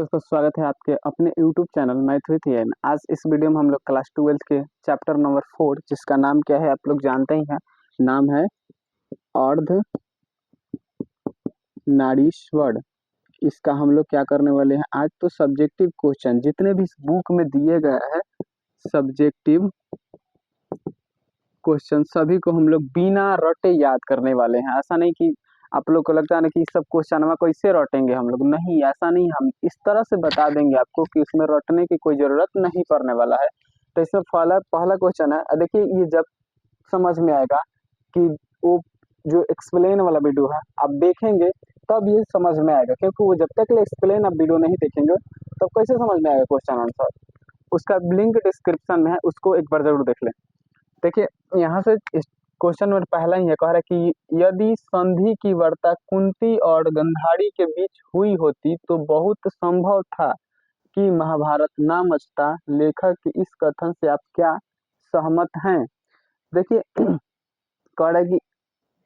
दोस्तों, स्वागत है आपके अपने YouTube channel math with an. आज इस वीडियो में हम लोग क्लास 12 के चैप्टर नंबर 4, जिसका नाम क्या है आप लोग जानते ही हैं। नाम है अर्ध नारीश्वर। इसका हम लोग क्या करने वाले हैं आज। तो सब्जेक्टिव क्वेश्चन जितने भी इस बुक में दिए गए हैं, सब्जेक्टिव क्वेश्चन सभी को हम लोग बिना रटे याद करने वाले हैं। ऐसा नहीं कि आप लोग को लगता है ना कि सब क्वेश्चन में कैसे रटेंगे हम लोग, नहीं ऐसा नहीं। हम इस तरह से बता देंगे आपको कि इसमें रटने की कोई जरूरत नहीं पड़ने वाला है। तो इसमें पहला पहला क्वेश्चन है, देखिए ये जब समझ में आएगा कि वो जो एक्सप्लेन वाला वीडियो है आप देखेंगे तब ये समझ में आएगा, क्योंकि वो जब तक एक्सप्लेन आप वीडियो नहीं देखेंगे तब कैसे समझ में आएगा क्वेश्चन आंसर। उसका लिंक डिस्क्रिप्शन में है, उसको एक बार जरूर देख लें। देखिए यहाँ से क्वेश्चन नंबर पहला ही है, कह रहा है कि यदि संधि की वार्ता कुंती और गंधारी के बीच हुई होती तो बहुत संभव था कि महाभारत ना मचता। लेखक के इस कथन से आप क्या सहमत हैं। देखिए कह रहा है कि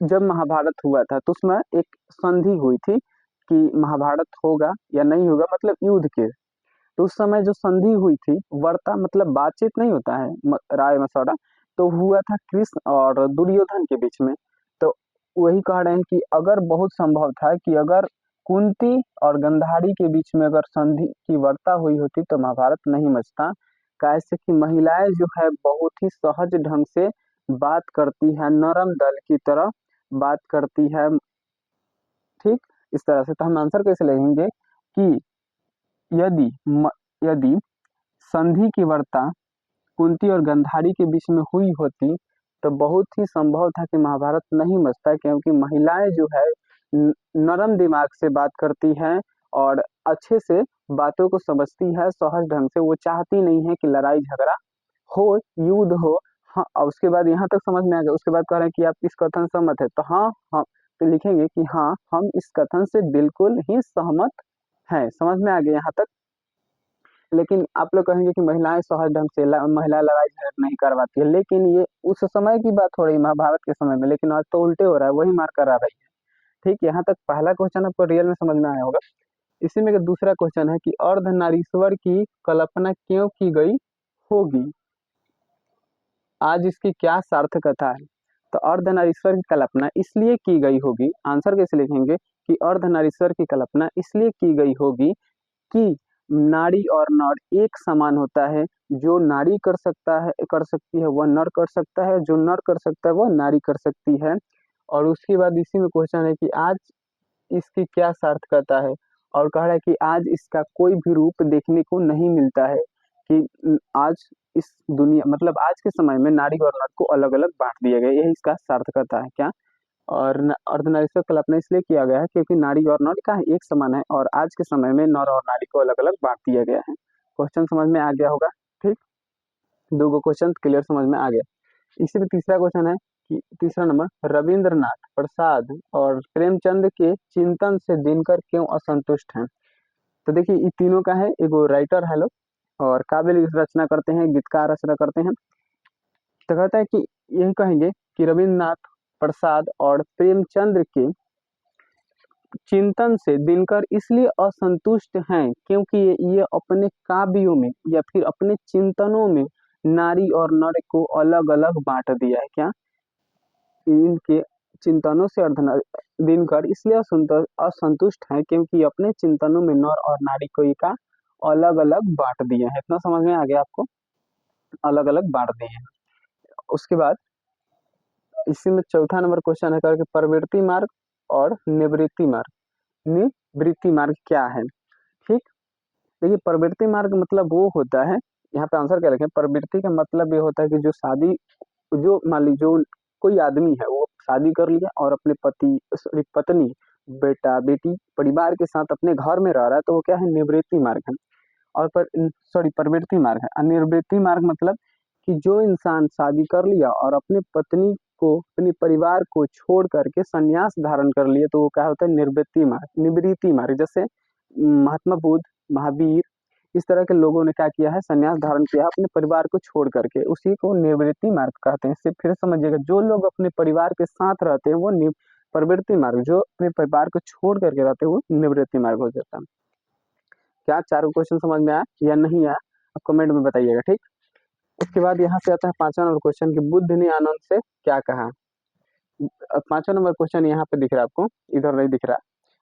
जब महाभारत हुआ था तो उसमें एक संधि हुई थी कि महाभारत होगा या नहीं होगा, मतलब युद्ध के। तो उस समय जो संधि हुई थी, वार्ता मतलब बातचीत नहीं होता है, राय मशवरा, तो हुआ था कृष्ण और दुर्योधन के बीच में। तो वही कह रहे हैं कि अगर बहुत संभव था कि अगर कुंती और गंधारी के बीच में अगर संधि की वार्ता हुई होती तो महाभारत नहीं मचता। कैसे कि महिलाएं जो है बहुत ही सहज ढंग से बात करती है, नरम दल की तरह बात करती है। ठीक, इस तरह से तो हम आंसर कैसे लेंगे कि यदि यदि संधि की वार्ता कुंती और गंधारी के बीच में हुई होती तो बहुत ही संभव था कि महाभारत नहीं मचता, क्योंकि महिलाएं जो है नरम दिमाग से बात करती हैं और अच्छे से बातों को समझती है सहज ढंग से। वो चाहती नहीं है कि लड़ाई झगड़ा हो, युद्ध हो। हाँ, और उसके बाद यहाँ तक समझ में आ गया। उसके बाद कह रहे हैं कि आप इस कथन से सहमत है, तो हाँ हाँ तो लिखेंगे कि हाँ हम इस कथन से बिल्कुल ही सहमत हैं। समझ में आ गया यहाँ तक। लेकिन आप लोग कहेंगे कि महिलाएं सहज ढंग से महिला लड़ाई झगड़ा नहीं करवाती है, लेकिन ये उस समय की बात हो रही महाभारत के समय में, लेकिन आज तो उल्टे हो रहा है, वही मार करा रही है। ठीक, यहाँ तक पहला क्वेश्चन आपको रियल में समझ में आया होगा। इसी में दूसरा क्वेश्चन है कि अर्धनारीश्वर की कल्पना क्यों की गई होगी। आज इसकी क्या सार्थकता है। तो अर्धनारीश्वर की कल्पना इसलिए की गई होगी, आंसर कैसे लिखेंगे कि अर्धनारीश्वर की कल्पना इसलिए की गई होगी कि नारी और नर एक समान होता है। जो नारी कर सकता है कर सकती है वह नर कर सकता है, जो नर कर सकता है वह नारी कर सकती है। और उसके बाद इसी में क्वेश्चन है कि आज इसकी क्या सार्थकता है, और कह रहा है कि आज इसका कोई भी रूप देखने को नहीं मिलता है कि आज इस दुनिया मतलब आज के समय में नारी और नर को अलग अलग बांट दिया गया, यही इसका सार्थकता है क्या। और अर्धनारीश्वर कल्पना इसलिए किया गया है क्योंकि नारी और नर का एक समान है और आज के समय में नर और नारी को अलग अलग बांट दिया गया है। क्वेश्चन समझ में आ गया होगा। ठीक, दो गो क्वेश्चन क्लियर समझ में आ गया। इसी में तीसरा क्वेश्चन है कि तीसरा नंबर, रविंद्रनाथ प्रसाद और प्रेमचंद के चिंतन से दिनकर क्यों असंतुष्ट हैं। तो देखिए ये तीनों का है, एगो राइटर है लोग और काव्य रचना करते हैं, गीतकार रचना करते हैं। तो कहता है कि यही कहेंगे कि रविंद्रनाथ प्रसाद और प्रेमचंद के चिंतन से दिनकर इसलिए असंतुष्ट हैं क्योंकि ये अपने काव्यों में या फिर अपने चिंतनों में नारी और नर को अलग अलग बांट दिया है। क्या इनके चिंतनों से दिनकर इसलिए असंतुष्ट हैं क्योंकि अपने चिंतनों में नर और नारी को का अलग अलग बांट दिए हैं। इतना समझ में आ गया आपको, अलग अलग बांट दिए हैं। उसके बाद इसी में चौथा नंबर क्वेश्चन है करके प्रवृत्ति मार्ग और निवृत्ति मार्ग। निवृत्ति मार्ग क्या है। ठीक, देखिए प्रवृत्ति मार्ग मतलब वो होता है, यहाँ पे आंसर क्या लिखें। प्रवृत्ति का मतलब ये होता है कि जो शादी, जो मान लीजिए जो कोई आदमी है वो शादी कर लिया और अपने पति सॉरी पत्नी बेटा बेटी परिवार के साथ अपने घर में रह रहा है, तो वो क्या है, निवृत्ति मार्ग है। और प्रवृत्ति मार्ग है। अनिवृत्ति मार्ग मतलब कि जो इंसान शादी कर लिया और अपने पत्नी को अपने परिवार को छोड़ करके संन्यास धारण कर लिए, तो वो क्या होता है, निवृत्ति मार्ग। निवृत्ति मार्ग जैसे महात्मा बुद्ध, महावीर, इस तरह के लोगों ने क्या किया है, संन्यास धारण किया है अपने परिवार को छोड़ करके, उसी को निवृत्ति मार्ग कहते हैं। सिर्फ फिर समझिएगा, जो लोग अपने परिवार के साथ रहते हैं वो प्रवृत्ति मार्ग, जो अपने परिवार को छोड़ करके रहते हैं वो निवृत्ति मार्ग हो जाता है। क्या चारों क्वेश्चन समझ में आया या नहीं आया, आप कमेंट में बताइएगा, ठीक। उसके बाद यहाँ से आता है 5वां नंबर क्वेश्चन कि बुद्ध ने आनंद से क्या कहा। 5वां नंबर क्वेश्चन यहाँ पे दिख रहा है आपको, इधर नहीं दिख रहा।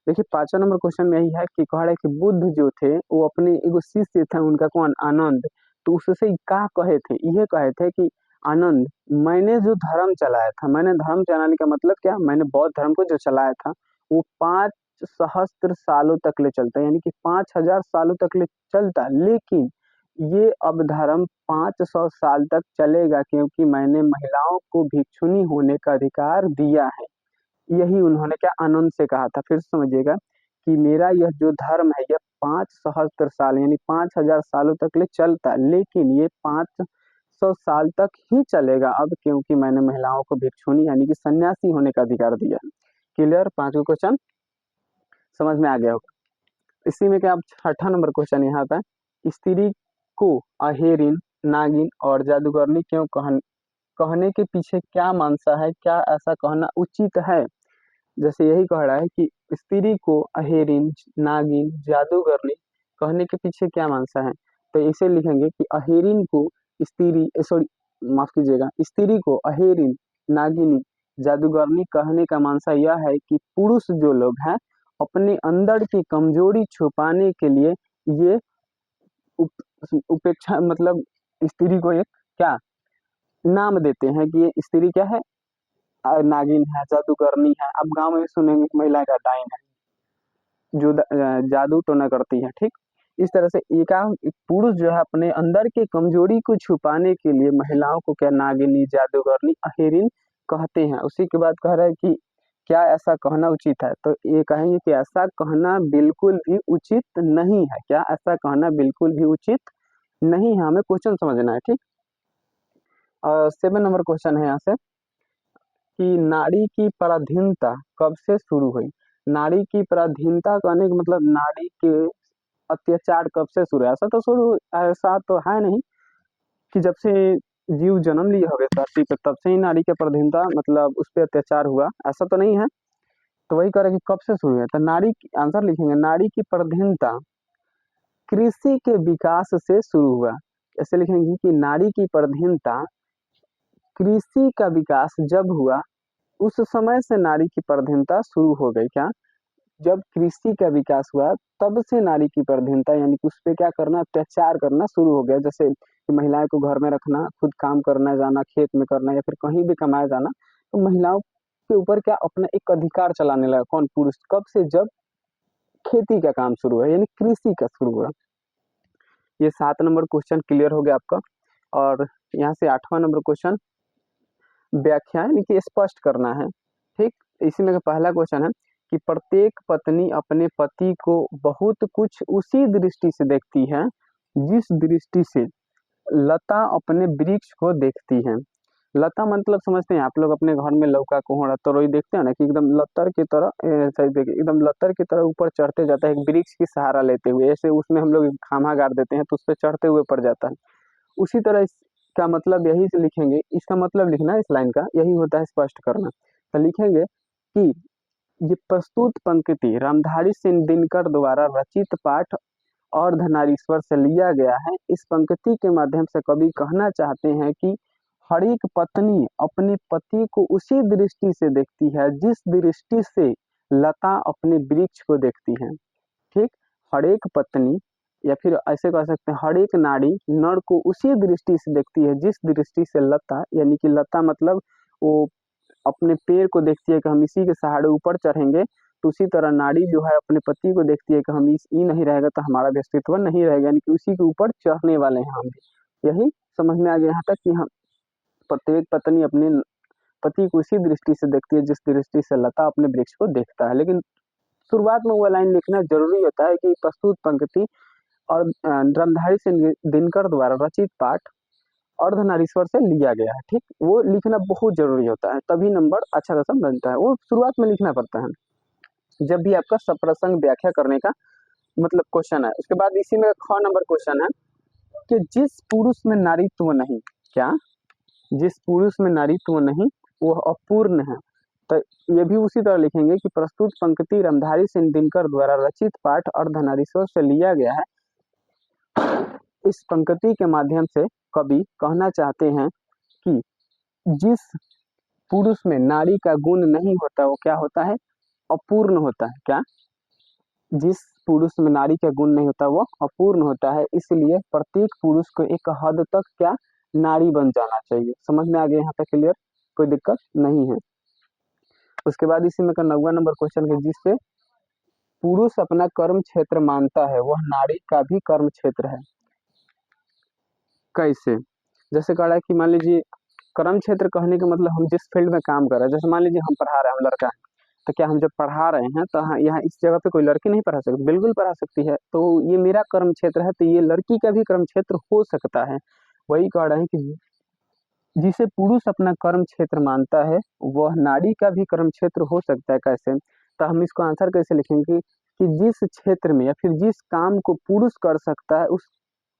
देखिए 5वां नंबर क्वेश्चन में यही है कि कह रहा है कि बुद्ध जो थे वो अपने एगो शिष्य थे, उनका कौन, आनंद, तो उससे क्या कहे थे, ये कहे थे कि आनंद, मैंने जो धर्म चलाया था, मैंने धर्म चलाने का मतलब क्या, मैंने बौद्ध धर्म को जो चलाया था वो 5 सहस्त्र सालों तक ले चलता, यानी कि 5,000 सालों तक ले चलता, लेकिन ये अब धर्म 500 साल तक चलेगा, क्योंकि मैंने महिलाओं को भिक्षुनी होने का अधिकार दिया है। यही उन्होंने क्या आनंद से कहा था। फिर से समझिएगा कि मेरा यह जो धर्म है यह 5 सहस्त्र साल यानी 5,000 सालों तक ले चलता, लेकिन ये 500 साल तक ही चलेगा अब, क्योंकि मैंने महिलाओं को भिक्षुनी यानी कि सन्यासी होने का अधिकार दिया है। क्लियर, 5वां क्वेश्चन समझ में आ गया होगा। इसी में क्या, अब 6वां नंबर क्वेश्चन यहाँ पे, स्त्री को अहेरिन, नागिन और जादूगरनी क्यों कहने के पीछे क्या मानसा है, क्या ऐसा कहना उचित है। जैसे यही कह रहा है कि स्त्री को अहेरिन, नागिन, जादूगरनी कहने के पीछे क्या मानसा है, तो इसे लिखेंगे कि अहेरिन को स्त्री, सॉरी माफ कीजिएगा, स्त्री को अहेरिन, नागिनी, जादूगरनी कहने का मानसा यह है कि पुरुष जो लोग हैं अपने अंदर की कमजोरी छुपाने के लिए ये उपेक्षा मतलब स्त्री को एक क्या नाम देते हैं कि ये स्त्री क्या है, नागिन है, जादूगरनी है। अब गांव में सुनेंगे महिला का डाइन है जो जादू टोना करती है, ठीक। इस तरह से एक पुरुष जो है अपने अंदर की कमजोरी को छुपाने के लिए महिलाओं को क्या नागिनी, जादूगरनी, अहेरिन कहते हैं। उसी के बाद कह रहा है कि क्या ऐसा कहना उचित है, तो ये कहेंगे कि ऐसा कहना बिल्कुल भी उचित नहीं है। क्या ऐसा कहना बिल्कुल भी उचित नहीं है, हमें क्वेश्चन समझना है, ठीक। 7 नंबर क्वेश्चन है यहाँ से कि नारी की पराधीनता कब से शुरू हुई। नारी की पराधीनता कहने का मतलब नारी के अत्याचार कब से शुरू है, ऐसा तो है नहीं कि जब से जीव जन्म लिए होगे धरती पे तब से ही नारी के पराधीनता मतलब उस पर अत्याचार हुआ, ऐसा तो नहीं है। तो वही कह रहे कि कब से शुरू है, तो नारी आंसर लिखेंगे, नारी की पराधीनता कृषि के विकास से शुरू हुआ। ऐसे लिखेंगे कि नारी की पराधीनता कृषि का विकास जब हुआ उस समय से नारी की पराधीनता शुरू हो गई। क्या, जब कृषि का विकास हुआ तब से नारी की पराधीनता यानी कि उस पर क्या करना, अत्याचार करना शुरू हो गया। जैसे कि महिलाएं को घर में रखना, खुद काम करना जाना, खेत में करना या फिर कहीं भी कमाया जाना, तो महिलाओं के ऊपर क्या अपना एक अधिकार चलाने लगा कौन, पुरुष। कब से, जब खेती का काम शुरू हुआ यानी कृषि का शुरू हुआ। ये 7 नंबर क्वेश्चन क्लियर हो गया आपका। और यहाँ से 8वां नंबर क्वेश्चन व्याख्या यानी कि स्पष्ट करना है, ठीक। इसी में पहला क्वेश्चन है कि प्रत्येक पत्नी अपने पति को बहुत कुछ उसी दृष्टि से देखती है जिस दृष्टि से लता अपने वृक्ष को देखती है। लता मतलब समझते हैं आप लोग, अपने घर में लौका, कोहड़ा, तरोई देखते हैं ना कि एकदम लतर की तरह एकदम लतर की तरह ऊपर चढ़ते जाता है एक वृक्ष की सहारा लेते हुए, ऐसे उसमें हम लोग खामा गाड़ देते हैं तो उस पर चढ़ते हुए पड़ जाता है। उसी तरह इसका मतलब यही से लिखेंगे, इसका मतलब लिखना इस लाइन का यही होता है स्पष्ट करना। तो लिखेंगे कि ये प्रस्तुत पंक्ति रामधारी सिंह दिनकर द्वारा रचित पाठ और धनारीश्वर से लिया गया है। इस पंक्ति के माध्यम से कवि कहना चाहते हैं कि हर एक पत्नी अपने पति को उसी दृष्टि से देखती है जिस दृष्टि से लता अपने वृक्ष को देखती है, ठीक। हर एक पत्नी या फिर ऐसे कह सकते हैं हर एक नारी नर को उसी दृष्टि से देखती है जिस दृष्टि से लता यानी कि लता मतलब वो अपने पेड़ को देखती है कि हम इसी के सहारे ऊपर चढ़ेंगे, तो उसी तरह नारी जो है अपने पति को देखती है कि हम इस ई नहीं रहेगा तो हमारा भी अस्तित्व नहीं रहेगा, यानी कि उसी के ऊपर चढ़ने वाले हैं हम भी। यही समझ में आ गया यहाँ तक कि हम प्रत्येक पत्नी अपने पति को उसी दृष्टि से देखती है जिस दृष्टि से लता अपने वृक्ष को देखता है। लेकिन शुरुआत में वो लाइन लिखना जरूरी होता है कि प्रस्तुत पंक्ति और रामधारी सिंह दिनकर द्वारा रचित पाठ अर्धनारीश्वर से लिया गया है, ठीक। वो लिखना बहुत जरूरी होता है, तभी नंबर अच्छा खासा बनता है, वो शुरुआत में लिखना पड़ता है जब भी आपका सप्रसंग व्याख्या करने का मतलब क्वेश्चन है। उसके बाद इसी में 6 नंबर क्वेश्चन है कि जिस पुरुष में नारीत्व नहीं, क्या, जिस पुरुष में नारीत्व नहीं वह अपूर्ण है। तो ये भी उसी तरह लिखेंगे कि प्रस्तुत पंक्ति रामधारी सिंह दिनकर द्वारा रचित पाठ अर्धनारीश्वर से लिया गया है। इस पंक्ति के माध्यम से कवि कहना चाहते हैं कि जिस पुरुष में नारी का गुण नहीं होता वो क्या होता है, अपूर्ण होता है। क्या? जिस पुरुष में नारी का गुण नहीं होता वो अपूर्ण होता है, इसलिए प्रत्येक पुरुष को एक हद तक क्या, नारी बन जाना चाहिए। समझ में आ गया यहाँ तक क्लियर? कोई दिक्कत नहीं है। उसके बाद इसी में का 9वां नंबर क्वेश्चन है, जिससे पुरुष अपना कर्म क्षेत्र मानता है वह नारी का भी कर्म क्षेत्र है। कैसे? जैसे कह रहा है कि मान लीजिए कर्म क्षेत्र कहने का मतलब हम जिस फील्ड में काम कर रहे हैं, जैसे मान लीजिए हम पढ़ा रहे हैं, हम लड़का है, तो क्या हम जब पढ़ा रहे हैं तो हाँ यहाँ इस जगह पे कोई लड़की नहीं पढ़ा सकती? बिल्कुल पढ़ा सकती है। तो ये मेरा कर्म क्षेत्र है, तो ये लड़की का भी कर्म क्षेत्र हो सकता है। वही कह रहे हैं कि जिसे पुरुष अपना कर्म क्षेत्र मानता है वह नारी का भी कर्म क्षेत्र हो सकता है। कैसे? तो हम इसको आंसर कैसे लिखेंगे कि जिस क्षेत्र में या फिर जिस काम को पुरुष कर सकता है उस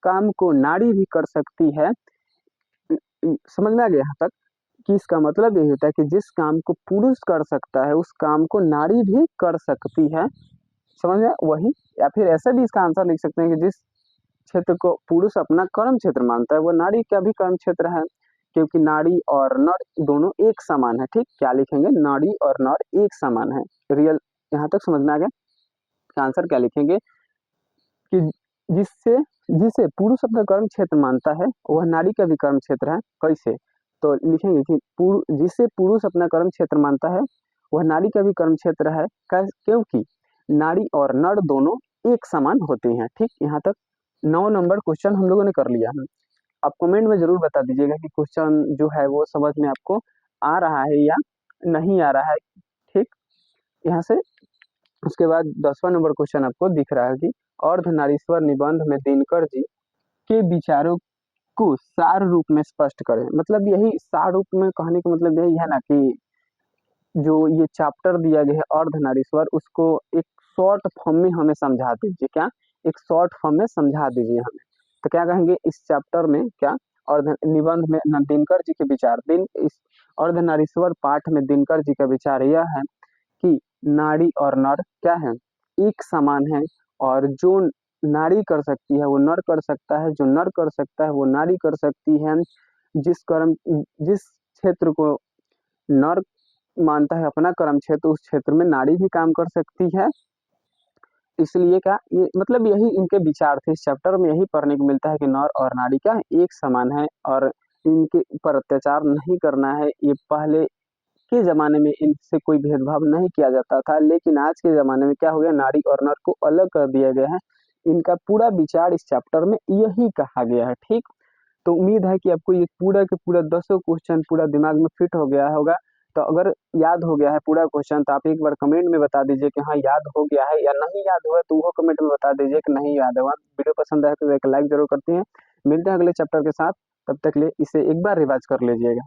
काम को नारी भी कर सकती है। समझ में आ गया यहाँ तक कि इसका मतलब यही होता है कि जिस काम को पुरुष कर सकता है उस काम को नारी भी कर सकती है। समझ में? वही, या फिर ऐसा भी इसका आंसर लिख सकते हैं कि जिस क्षेत्र को पुरुष अपना कर्म क्षेत्र मानता है वो नारी का भी कर्म क्षेत्र है, क्योंकि नारी और नर दोनों एक समान है। ठीक, क्या लिखेंगे? नारी और नर एक समान है। रियल, यहाँ तक समझ में आ गया? आंसर क्या लिखेंगे कि जिससे जिसे पुरुष अपना कर्म क्षेत्र मानता है वह नारी का भी कर्म क्षेत्र है। कैसे? तो लिखेंगे कि जिसे पुरुष अपना कर्म क्षेत्र मानता है वह नारी का भी कर्म क्षेत्र है, क्योंकि नारी और नर दोनों एक समान होते हैं। ठीक, यहाँ तक 9 नंबर क्वेश्चन हम लोगों ने कर लिया है। आप कमेंट में जरूर बता दीजिएगा कि क्वेश्चन जो है वो समझ में आपको आ रहा है या नहीं आ रहा है। ठीक, यहाँ से उसके बाद 10वां नंबर क्वेश्चन आपको दिख रहा है कि अर्धनारीश्वर निबंध में दिनकर जी के विचारों को सार रूप में स्पष्ट करें। मतलब यही सार रूप में कहने का मतलब यही है ना कि जो ये चैप्टर दिया गया है अर्धनारीश्वर, उसको एक शॉर्ट फॉर्म में हमें समझा दीजिए। क्या? एक शॉर्ट फॉर्म में समझा दीजिए हमें। तो क्या कहेंगे इस चैप्टर में? क्या? अर्ध निबंध में दिनकर जी के विचार, इस अर्धनारीश्वर पाठ में दिनकर जी का विचार यह है कि नारी और नर क्या है, एक समान है, और जो नारी कर सकती है वो नर कर सकता है, जो नर कर सकता है वो नारी कर सकती है। जिस क्षेत्र को नर मानता है अपना कर्म क्षेत्र, उस क्षेत्र में नारी भी काम कर सकती है। इसलिए क्या, ये मतलब यही इनके विचार थे। इस चैप्टर में यही पढ़ने को मिलता है कि नर और नारी क्या एक समान है और इनके ऊपर अत्याचार नहीं करना है। ये पहले के ज़माने में इनसे कोई भेदभाव नहीं किया जाता था, लेकिन आज के ज़माने में क्या हो गया, नारी और नर को अलग कर दिया गया है। इनका पूरा विचार इस चैप्टर में यही कहा गया है। ठीक, तो उम्मीद है कि आपको ये पूरा के पूरा 10 क्वेश्चन पूरा दिमाग में फिट हो गया होगा। तो अगर याद हो गया है पूरा क्वेश्चन तो आप एक बार कमेंट में बता दीजिए कि हाँ याद हो गया है, या नहीं याद हुआ तो वो कमेंट में बता दीजिए कि नहीं याद हुआ। वीडियो पसंद आए तो एक लाइक जरूर करते हैं। मिलते हैं अगले चैप्टर के साथ, तब तक लिए इसे एक बार रिवाइज कर लीजिएगा।